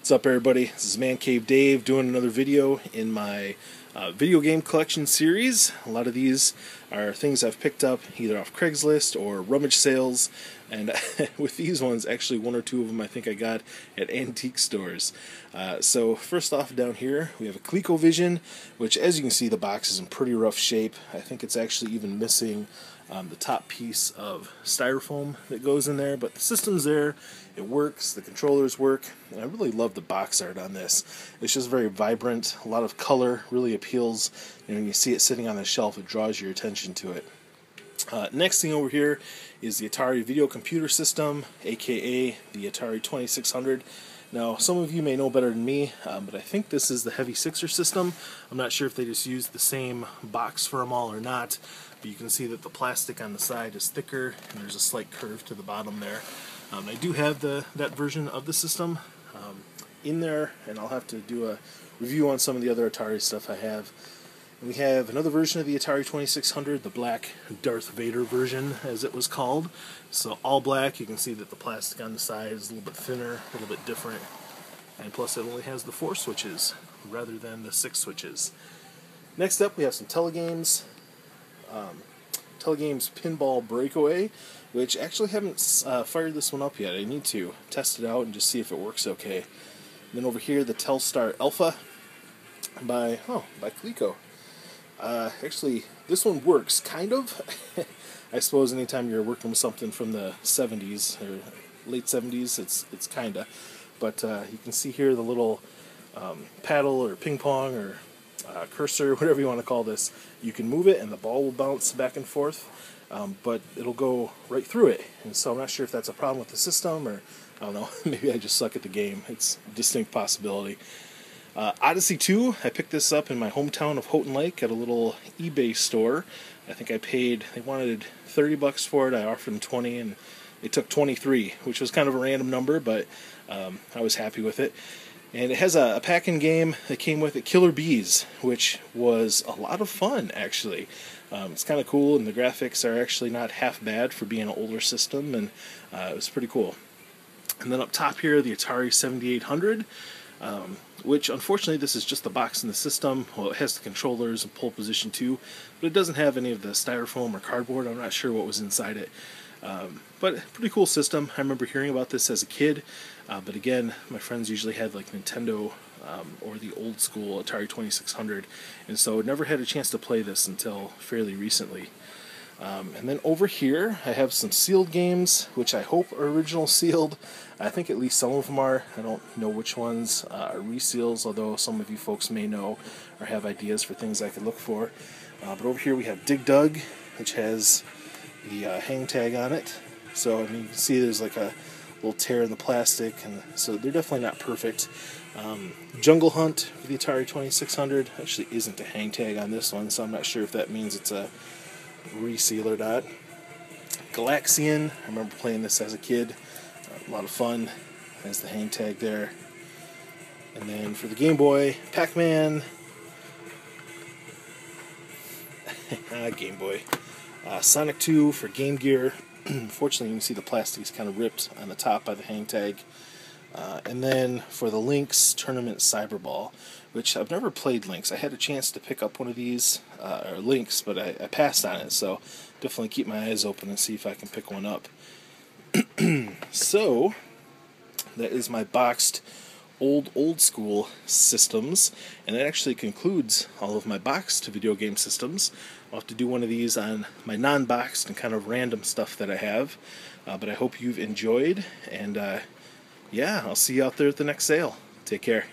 What's up, everybody? This is Man Cave Dave doing another video in my video game collection series. A lot of these are things I've picked up either off Craigslist or rummage sales, and with these ones, actually one or two of them I think I got at antique stores. So first off, down here we have a CLIQ Ovation, which, as you can see, the box is in pretty rough shape. I think it's actually even missing the top piece of styrofoam that goes in there, but the system's there, it works, the controllers work, and I really love the box art on this. It's just very vibrant, a lot of color, really appeals. When you see it sitting on the shelf, it draws your attention to it. Next thing over here is the Atari video computer system, aka the Atari 2600. Now, some of you may know better than me, but I think this is the Heavy Sixer system. I'm not sure if they just used the same box for them all or not, but you can see that the plastic on the side is thicker, and there's a slight curve to the bottom there. I do have that version of the system in there, and I'll have to do a review on some of the other Atari stuff I have. And we have another version of the Atari 2600, the black Darth Vader version, as it was called. So all black. You can see that the plastic on the side is a little bit thinner, a little bit different, and plus it only has the 4 switches rather than the 6 switches. Next up, we have some Telegames. Telegames Pinball Breakaway, which actually haven't fired this one up yet. I need to test it out and just see if it works okay. And then over here, the Telstar Alpha by CLIQ. Actually, this one works, kind of. I suppose anytime you're working with something from the 70s, or late 70s, it's kinda. But you can see here the little paddle, or ping pong, or cursor, whatever you want to call this. You can move it and the ball will bounce back and forth, but it'll go right through it. And so I'm not sure if that's a problem with the system, or I don't know, maybe I just suck at the game. It's a distinct possibility. Odyssey 2, I picked this up in my hometown of Houghton Lake at a little eBay store. I think I paid, they wanted $30 for it, I offered them 20, and they took 23, which was kind of a random number, but I was happy with it. And it has a pack-in game that came with it, Killer Bees, which was a lot of fun, actually. It's kind of cool, and the graphics are actually not half bad for being an older system, and it was pretty cool. And then up top here, the Atari 7800, which, unfortunately, this is just the box in the system. Well, it has the controllers and pole position too, but it doesn't have any of the styrofoam or cardboard. I'm not sure what was inside it. But pretty cool system. I remember hearing about this as a kid, but again, my friends usually had like Nintendo or the old school Atari 2600, and so never had a chance to play this until fairly recently. And then over here, I have some sealed games, which I hope are original sealed. I think at least some of them are. I don't know which ones are reseals, although some of you folks may know or have ideas for things I could look for. But over here we have Dig Dug, which has the hang tag on it. So I mean, you can see there's like a little tear in the plastic, and so they're definitely not perfect. Jungle Hunt for the Atari 2600 actually isn't a hang tag on this one, so I'm not sure if that means it's a reseal or not. Galaxian, I remember playing this as a kid, a lot of fun. There's the hang tag there. And then for the Game Boy, Pac-Man. Game Boy. Sonic 2 for Game Gear. Unfortunately, you can see the plastic is kind of ripped on the top by the hang tag. And then for the Lynx Tournament Cyberball, which I've never played Lynx. I had a chance to pick up one of these, or Lynx, but I passed on it, so definitely keep my eyes open and see if I can pick one up. So, that is my boxed old school systems, and that actually concludes all of my boxed video game systems. I'll have to do one of these on my non-boxed and kind of random stuff that I have, but I hope you've enjoyed, and yeah, I'll see you out there at the next sale. Take care.